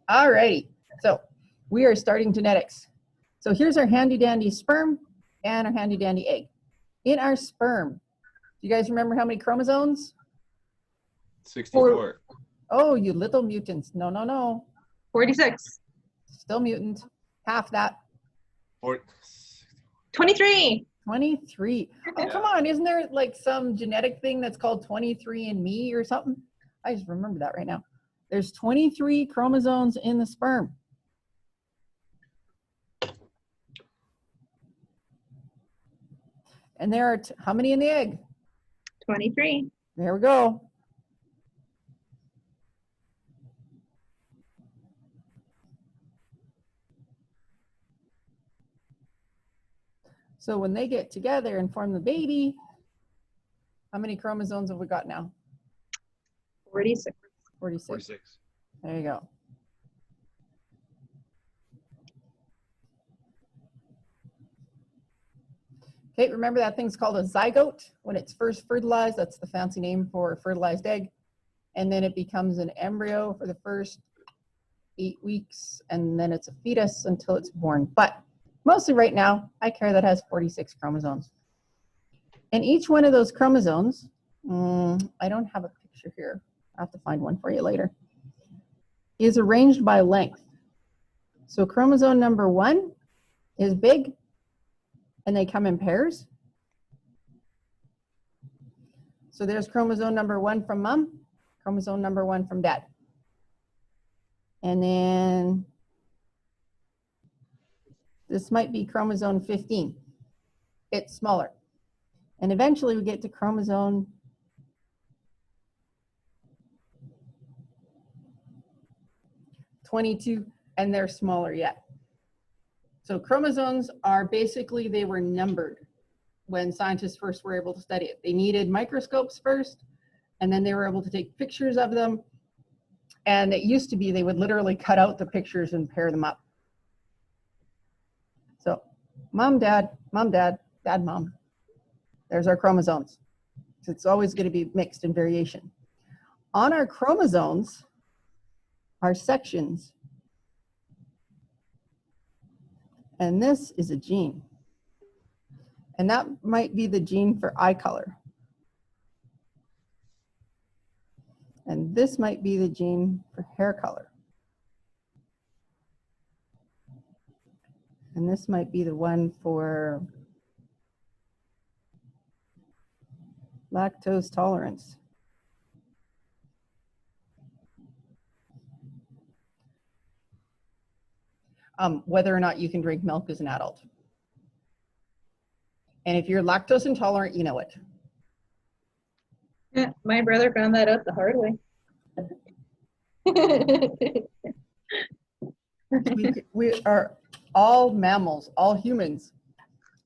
All righty. So we are starting genetics. So here's our handy dandy sperm and our handy dandy egg. In our sperm, do you guys remember how many chromosomes? 64. Oh, you little mutants. No, no, no. 46. Still mutant. Half that. 23. 23. Oh, come on. Isn't there like some genetic thing that's called 23andMe or something? I just remember that right now. There's 23 chromosomes in the sperm. And there are how many in the egg? 23. There we go. So when they get together and form the baby, how many chromosomes have we got now? 46. 46. There you go. Okay, remember that thing's called a zygote. When it's first fertilized, that's the fancy name for a fertilized egg. And then it becomes an embryo for the first 8 weeks, and then it's a fetus until it's born. But mostly right now, I care that has 46 chromosomes. And each one of those chromosomes, I don't have a picture here. I'll have to find one for you later, is arranged by length. So chromosome number 1 is big, and they come in pairs. So there's chromosome number 1 from mom, chromosome number 1 from dad. And then this might be chromosome 15. It's smaller. And eventually we get to chromosome 22, and they're smaller yet. So chromosomes are basically, they were numbered when scientists first were able to study it. They needed microscopes first, and then they were able to take pictures of them. And it used to be they would literally cut out the pictures and pair them up. So mom, dad, dad, mom. There's our chromosomes. So it's always going to be mixed in variation. On our chromosomes are sections. And this is a gene. And that might be the gene for eye color. And this might be the gene for hair color. And this might be the one for lactose tolerance. Whether or not you can drink milk as an adult. And if you're lactose intolerant, you know it. Yeah, my brother found that out the hard way. We are all mammals, all humans,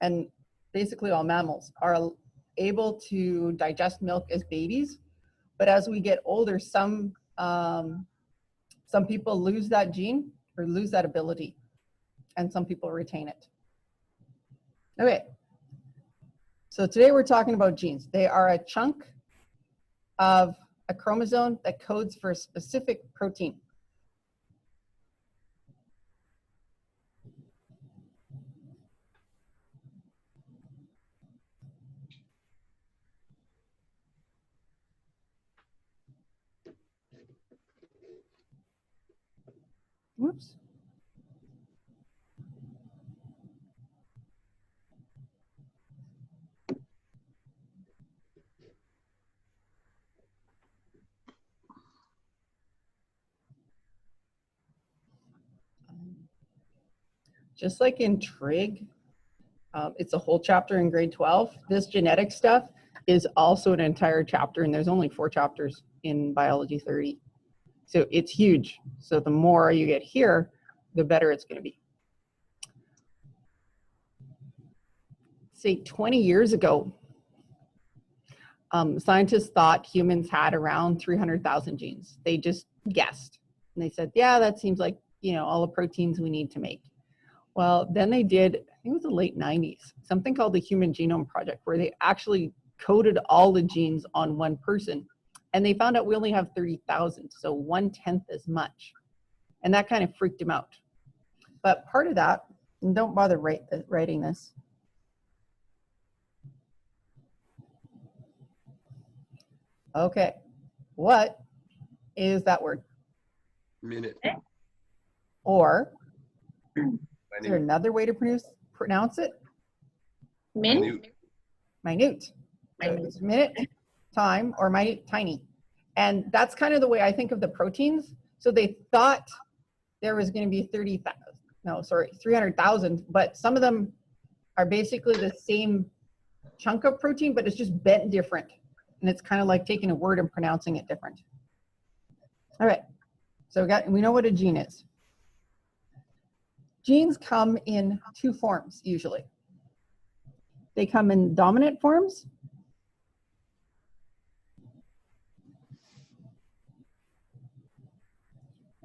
and basically all mammals are able to digest milk as babies. But as we get older, some people lose that gene or lose that ability, and some people retain it. Okay, so today we're talking about genes. They are a chunk of a chromosome that codes for a specific protein. Whoops. Just like in trig, it's a whole chapter in grade 12. This genetic stuff is also an entire chapter, and there's only 4 chapters in Biology 30. So it's huge. So the more you get here, the better it's going to be. Say 20 years ago, scientists thought humans had around 300,000 genes. They just guessed. And they said, yeah, that seems like, all the proteins we need to make. Well, then they did, I think it was the late 90s, something called the Human Genome Project, where they actually coded all the genes on one person. And they found out we only have 30,000, so 1/10 as much. And that kind of freaked him out. But part of that, and don't bother writing this. Okay, what is that word? Minute. Or is there Minute. another way to pronounce it? Minute. Minute. So it's minute, time, or minute, tiny. And that's kind of the way I think of the proteins. So they thought there was going to be 300,000, but some of them are basically the same chunk of protein, but it's just bent different. And it's kind of like taking a word and pronouncing it different. All right, so we know what a gene is. Genes come in two forms usually. They come in dominant forms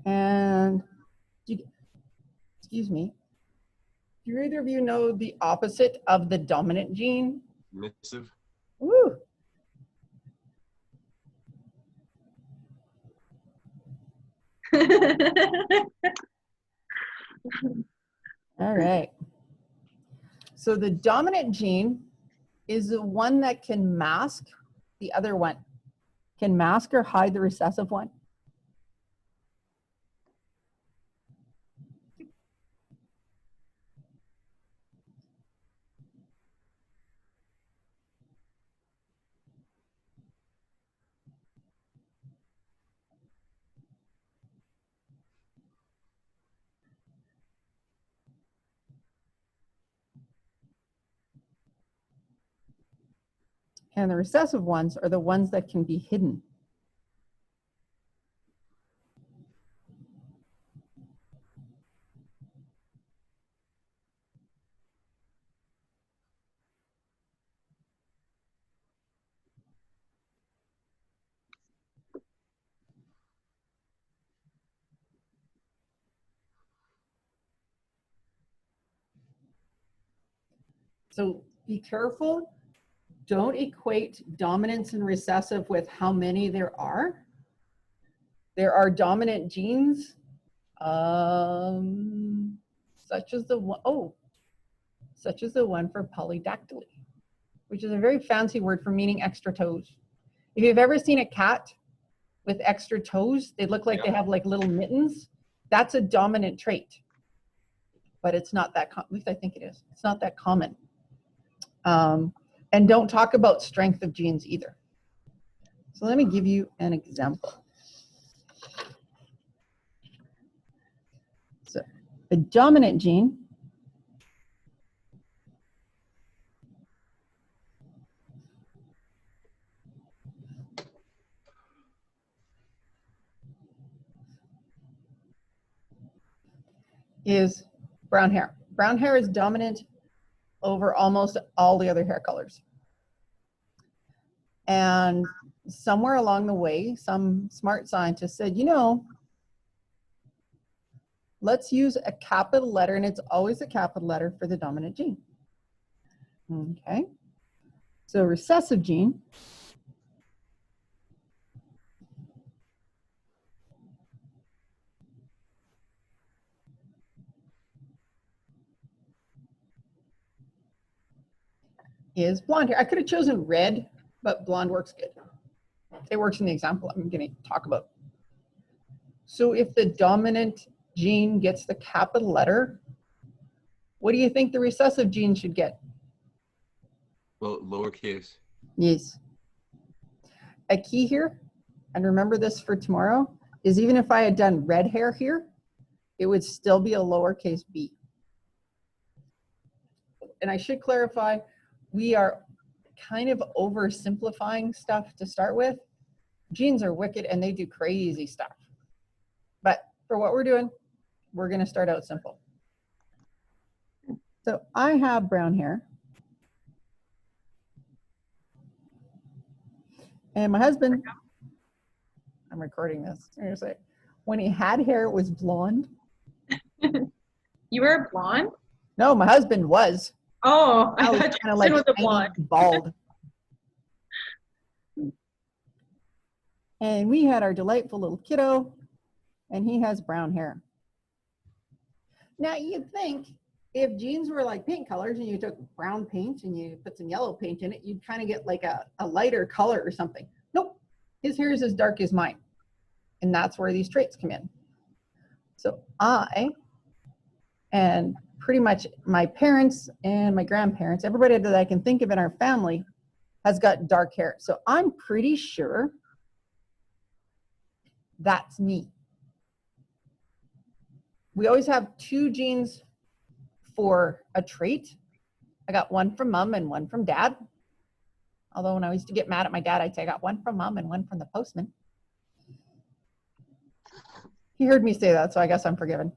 and, excuse me, do either of you know the opposite of the dominant gene? Missive. Woo! All right. So the dominant gene is the one that can mask the other one, can mask or hide the recessive one. And the recessive ones are the ones that can be hidden. So be careful. Don't equate dominance and recessive with how many there are. There are dominant genes, such as the one for polydactyly, which is a very fancy word for meaning extra toes. If you've ever seen a cat with extra toes, they look like they have like little mittens. That's a dominant trait, but it's not that common. At least I think it is. It's not that common. And don't talk about strength of genes either. So let me give you an example. So a dominant gene is brown hair. Brown hair is dominant over almost all the other hair colors. And somewhere along the way, some smart scientist said, you know, let's use a capital letter, and it's always a capital letter for the dominant gene. Okay. So recessive gene is blonde hair. I could have chosen red, but blonde works good. It works in the example I'm going to talk about. So if the dominant gene gets the capital letter, what do you think the recessive gene should get? Well, lowercase. Yes. A key here, and remember this for tomorrow, is even if I had done red hair here, it would still be a lowercase b. And I should clarify, we are kind of oversimplifying stuff to start with. Genes are wicked and they do crazy stuff. But for what we're doing, we're going to start out simple. So I have brown hair. And my husband, I'm recording this, I'm gonna say, when he had hair, it was blonde. You were blonde? No, my husband was. Oh, I I was thought kind of you like said with a tiny, blonde. bald. And we had our delightful little kiddo, and he has brown hair. Now you'd think if jeans were like paint colors and you took brown paint and you put some yellow paint in it, you'd kind of get like a lighter color or something. Nope, his hair is as dark as mine. And that's where these traits come in. So I, and pretty much my parents and my grandparents, everybody that I can think of in our family has got dark hair. So I'm pretty sure that's me. We always have two genes for a trait. I got one from mom and one from dad. Although when I used to get mad at my dad, I'd say I got one from mom and one from the postman. He heard me say that, so I guess I'm forgiven.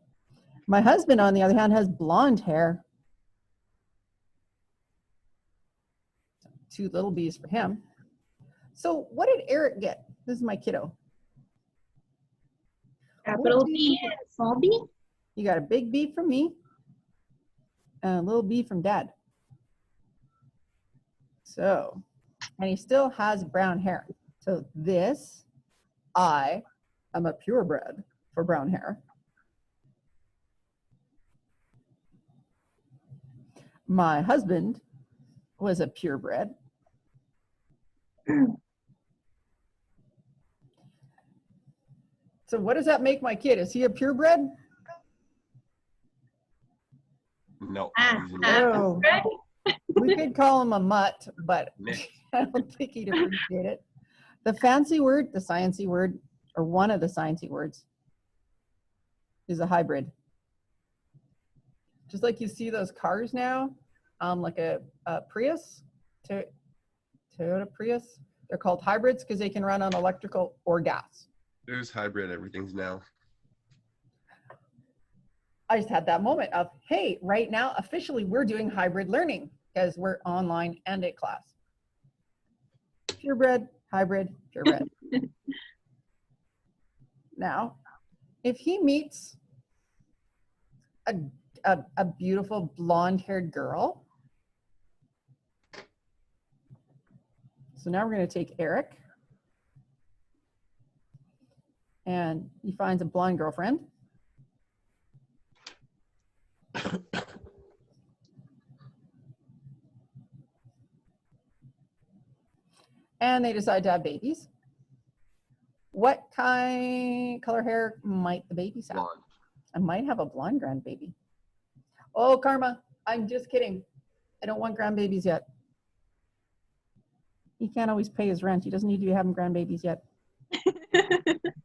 My husband, on the other hand, has blonde hair. 2 little B's for him. So what did Eric get? This is my kiddo. Capital B and small b. You got a big B from me and a little B from dad. So, and he still has brown hair. So this, I am a purebred for brown hair. My husband was a purebred. So what does that make my kid? Is he a purebred? No. Ah, he's No. Red? We could call him a mutt, but Nick. I don't think he'd appreciate it. The fancy word, the sciencey word, or one of the sciencey words, is a hybrid. Just like you see those cars now, like a Prius, Toyota Prius, they're called hybrids because they can run on electrical or gas. There's hybrid everything's now. I just had that moment of, hey, right now, officially, we're doing hybrid learning because we're online and at class. Purebred, hybrid, purebred. Now, if he meets a beautiful blonde-haired girl, so now we're going to take Eric, and he finds a blonde girlfriend. And they decide to have babies. What color hair might the babies have? Blonde. I might have a blonde grandbaby. Oh, Karma, I'm just kidding. I don't want grandbabies yet. He can't always pay his rent. He doesn't need to be having grandbabies yet.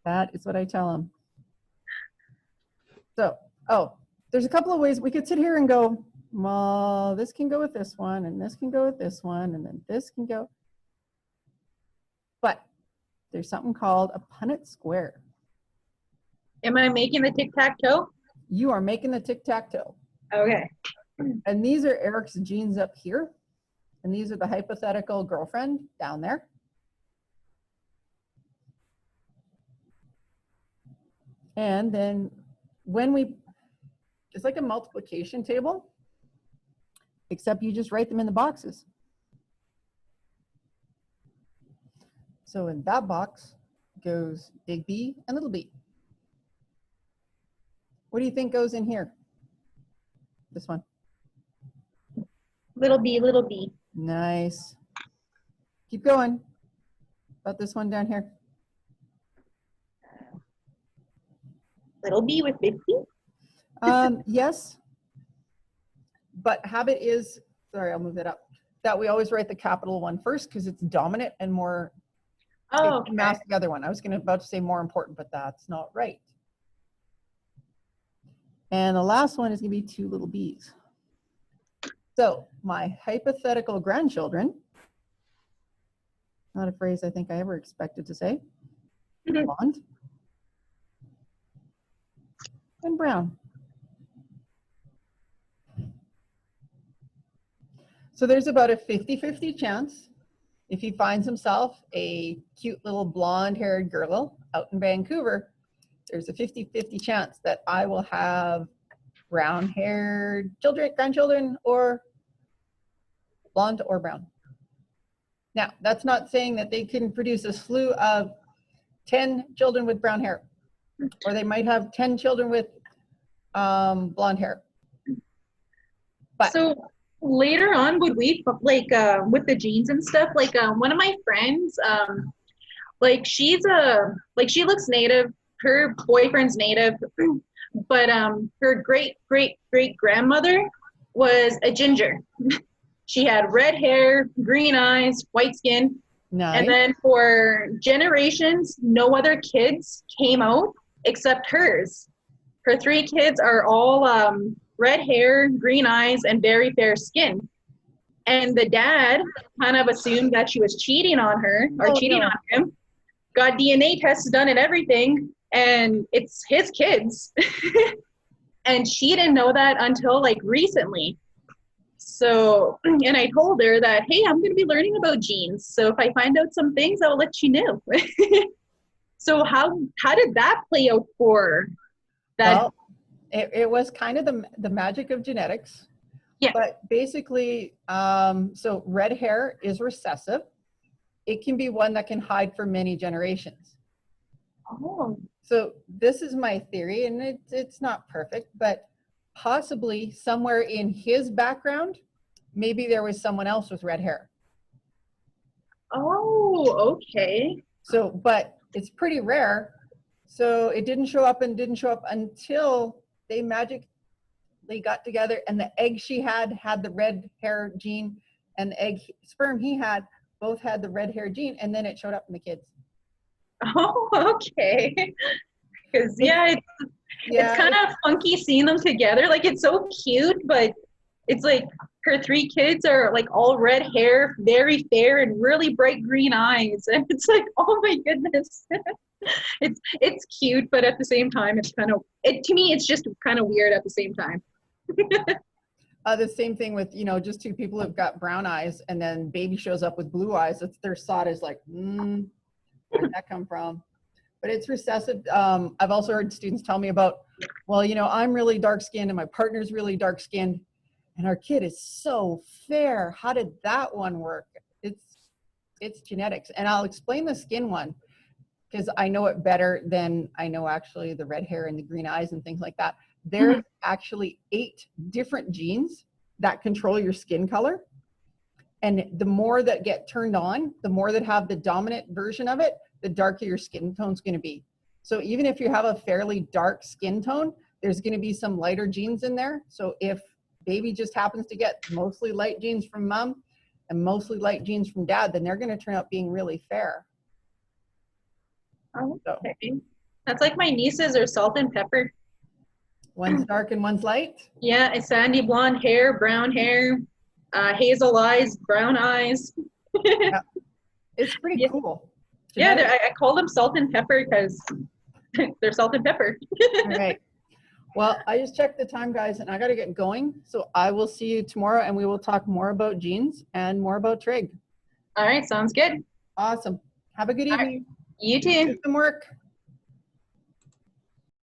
That is what I tell him. So, there's a couple of ways we could sit here and go, well, this can go with this one, and this can go with this one, and then this can go. But there's something called a Punnett square. Am I making the tic-tac-toe? You are making the tic-tac-toe. Okay. And these are Eric's genes up here. And these are the hypothetical girlfriend down there. And then it's like a multiplication table, except you just write them in the boxes. So in that box goes big B and little b. What do you think goes in here? This one. Little b, little b. Nice. Keep going. About this one down here. Little b with big B? Yes. But habit is, sorry, I'll move that up, that we always write the capital one first because it's dominant and more, Oh, it masks the other one. I was about to say more important, but that's not right. And the last one is going to be 2 little b's. So my hypothetical grandchildren, not a phrase I think I ever expected to say, blonde and brown. So there's about a 50-50 chance if he finds himself a cute little blonde-haired girl out in Vancouver, there's a 50-50 chance that I will have brown-haired grandchildren, or blonde or brown. Now, that's not saying that they can produce a slew of 10 children with brown hair, or they might have 10 children with blonde hair. But So later on, would we like with the genes and stuff? Like one of my friends, like she's she looks native. Her boyfriend's native, but her great grandmother was a ginger. She had red hair, green eyes, white skin. nice. And then for generations, no other kids came out except hers. Her 3 kids are all red hair, green eyes, and very fair skin. And the dad kind of assumed that she was cheating on her or cheating on him. Got DNA tests done and everything, and it's his kids. And she didn't know that until like recently. So, and I told her that, hey, I'm going to be learning about genes. So if I find out some things, I'll let you know. So how did that play out for that? Well, it was kind of the magic of genetics. Yeah. But basically, so red hair is recessive. It can be one that can hide for many generations. Oh, So this is my theory, and it's not perfect, but possibly somewhere in his background, maybe there was someone else with red hair. oh, okay. So, but it's pretty rare. So it didn't show up until they magically got together, and the egg she had the red hair gene, and the sperm he had both had the red hair gene, and then it showed up in the kids. Oh, okay. Because it's kind of funky seeing them together. Like it's so cute, but it's like her 3 kids are like all red hair, very fair, and really bright green eyes, and it's like, oh my goodness. It's cute, but at the same time, it's kind of to me, it's just kind of weird at the same time. The same thing with, just 2 people who've got brown eyes, and then baby shows up with blue eyes. It's their sod is like, where'd that come from? But it's recessive. I've also heard students tell me about, well, I'm really dark skinned and my partner's really dark skinned, and our kid is so fair. How did that one work? It's genetics. And I'll explain the skin one because I know it better than I know actually the red hair and the green eyes and things like that. There's actually 8 different genes that control your skin color. And the more that get turned on, the more that have the dominant version of it, the darker your skin tone's going to be. So even if you have a fairly dark skin tone, there's going to be some lighter genes in there. So if baby just happens to get mostly light genes from mom and mostly light genes from dad, then they're going to turn out being really fair. Oh, okay. That's like my nieces are salt and pepper. One's dark and one's light. Yeah, it's sandy blonde hair, brown hair, hazel eyes, brown eyes. Yeah. It's pretty cool. Yeah, I call them salt and pepper because they're salt and pepper. All right. Well, I just checked the time, guys, and I got to get going. So I will see you tomorrow, and we will talk more about genes and more about trig. All right, sounds good. Awesome. Have a good All right. evening. You too. Do some work.